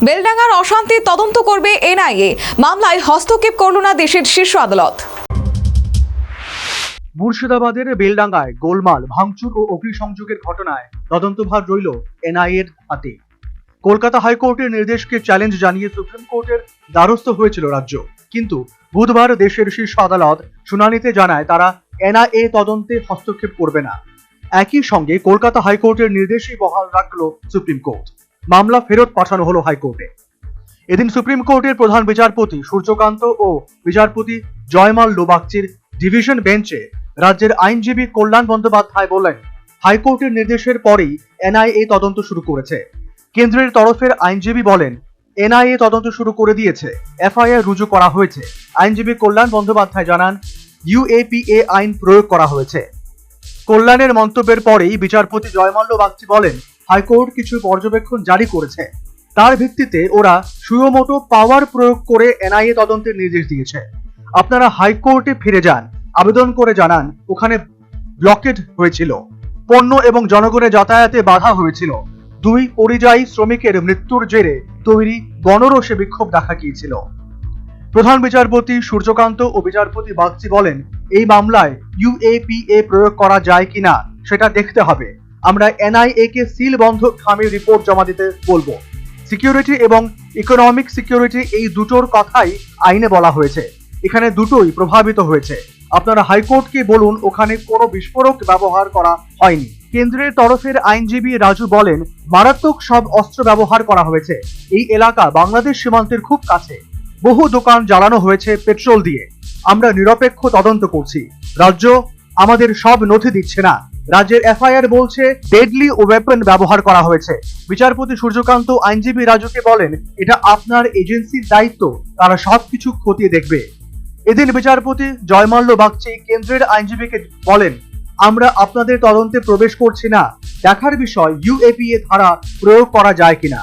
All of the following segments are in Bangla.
বেলডাঙ্গার অশান্তি তদন্ত করবে এনআইএ, মামলায় হস্তক্ষেপ করল না দেশের শীর্ষ আদালত। মুর্শিদাবাদের বেলডাঙ্গায় গোলমাল, ভাঙচুর ও অগ্নিসংযোগের ঘটনায় তদন্তভার রইল এনআইএর হাতে। কলকাতা হাইকোর্টের নির্দেশকে চ্যালেঞ্জ জানিয়ে সুপ্রিম কোর্টের দ্বারস্থ হয়েছিল রাজ্য, কিন্তু বুধবার দেশের শীর্ষ আদালত শুনানিতে জানায় তারা এনআইএ তদন্তে হস্তক্ষেপ করবে না। একই সঙ্গে কলকাতা হাইকোর্টের নির্দেশই বহাল রাখল সুপ্রিম কোর্ট। মামলা ফেরত পাঠানো হলো হাইকোর্টে। এদিন সুপ্রিম কোর্টের প্রধান বিচারপতি সূর্যকান্ত ও বিচারপতি জয়মাল্য বাগচির ডিভিশন বেঞ্চে রাজ্যের আইনজীবী কল্যাণ বন্দ্যোপাধ্যায় বলেন, হাইকোর্টের নির্দেশের পরেই এনআইএ তদন্ত শুরু করেছে। কেন্দ্রের তরফের আইনজীবী বলেন, এনআইএ তদন্ত শুরু করে দিয়েছে, এফআইআর রুজু করা হয়েছে। আইনজীবী কল্যাণ বন্দ্যোপাধ্যায় জানান, ইউএপিএ আইন প্রয়োগ করা হয়েছে। কল্যাণের মন্তব্যের পরেই বিচারপতি জয়মাল্য বাগচি বলেন, হাইকোর্ট কিছু পর্যবেক্ষণ জারি করেছে, তার ভিত্তিতে ওরা সুয়োমোটো পাওয়ার প্রয়োগ করে এনআইএ তদন্তের নির্দেশ দিয়েছে। আপনারা হাইকোর্টে ফিরে যান, আবেদন করে জানান ওখানে ব্লকেড হয়েছিল, পণ্য এবং জনগণের যাতায়াতে বাধা হয়েছিল, 2 পরিযায়ী শ্রমিকের মৃত্যুর জেরে তৈরি গণরোষে বিক্ষোভ দেখা গিয়েছিল। প্রধান বিচারপতি সূর্যকান্ত ও বিচারপতি বাগচি বলেন, এই মামলায় ইউএপিএ প্রয়োগ করা যায় কিনা সেটা দেখতে হবে। আমরা এনআইএ কে সিল বন্ধ খামের রিপোর্ট জমা দিতে বলবো। সিকিউরিটি এবং ইকোনমিক সিকিউরিটি এই দুটোর কথাই আইনে বলা হয়েছে, এখানে দুটোই প্রভাবিত হয়েছে। আপনারা হাইকোর্টকে বলুন ওখানে কোনো বিস্ফোরক ব্যবহার করা হয়নি। কেন্দ্রের তরফের আইনজীবী রাজু বলেন, মারাত্মক সব অস্ত্র ব্যবহার করা হয়েছে। এই এলাকা বাংলাদেশ সীমান্তের খুব কাছে, বহু দোকান জ্বালানো হয়েছে পেট্রোল দিয়ে। আমরা নিরপেক্ষ তদন্ত করছি, রাজ্য আমাদের সব নথি দিচ্ছে না। রাজ্যের এফআইআর বলছে ডেডলি ওয়েপন ব্যবহার করা হয়েছে। বিচারপতি সূর্যকান্ত আইনজীবী রাজুকে বলেন, এটা আপনার এজেন্সির দায়িত্ব, তারা সবকিছু খতিয়ে দেখবে। এদিন বিচারপতি জয়মাল্য বাগচি কেন্দ্রের আইনজীবীকে বলেন, আমরা আপনাদের তদন্তে প্রবেশ করছি না, দেখার বিষয় ইউএপিএ ধারা প্রয়োগ করা যায় কিনা।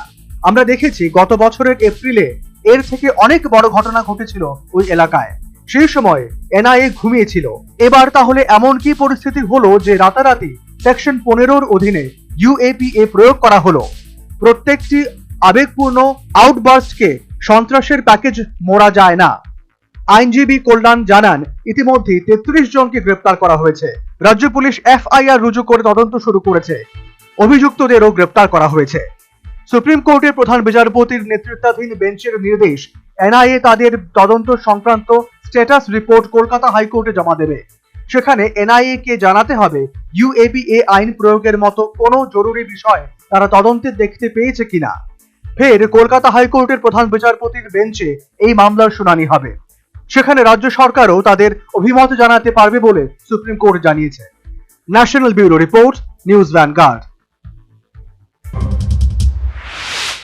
আমরা দেখেছি গত বছরের এপ্রিলে এর থেকে অনেক বড় ঘটনা ঘটেছিল ওই এলাকায়, সেই সময় এনআইএ ঘুমিয়েছিল। এবার তাহলে এমন কি পরিস্থিতি হলো যে রাতারাতি সেকশন 15-র অধীনে ইউএপিএ প্রয়োগ করা হলো? প্রত্যেকটি আবেগপূর্ণ আউটবার্স্টকে সন্ত্রাসের প্যাকেজ মোড়া যায় না। আইনজীবী কল্যাণ জানান, ইতিমধ্যে 33 জনকে গ্রেপ্তার করা হয়েছে। রাজ্য পুলিশ এফআইআর রুজু করে তদন্ত শুরু করেছে, অভিযুক্তদেরও গ্রেপ্তার করা হয়েছে। সুপ্রিম কোর্টের প্রধান বিচারপতির নেতৃত্বাধীন বেঞ্চের নির্দেশ, এনআইএ তাদের তদন্ত সংক্রান্ত স্ট্যাটাস রিপোর্ট কলকাতা হাইকোর্টে জমা দেবে। সেখানে এনআইএ কে জানাতে হবে ইউএপিএ আইন প্রয়োগের মতো কোনো জরুরি বিষয় তারা তদন্তে দেখতে পেয়েছে কিনা। ফের কলকাতা হাইকোর্টের প্রধান বিচারপতির বেঞ্চে এই মামলার শুনানি হবে। সেখানে রাজ্য সরকারও তাদের অভিমত জানাতে পারবে বলে সুপ্রিম কোর্ট জানিয়েছে। National bureau report, news vanguard.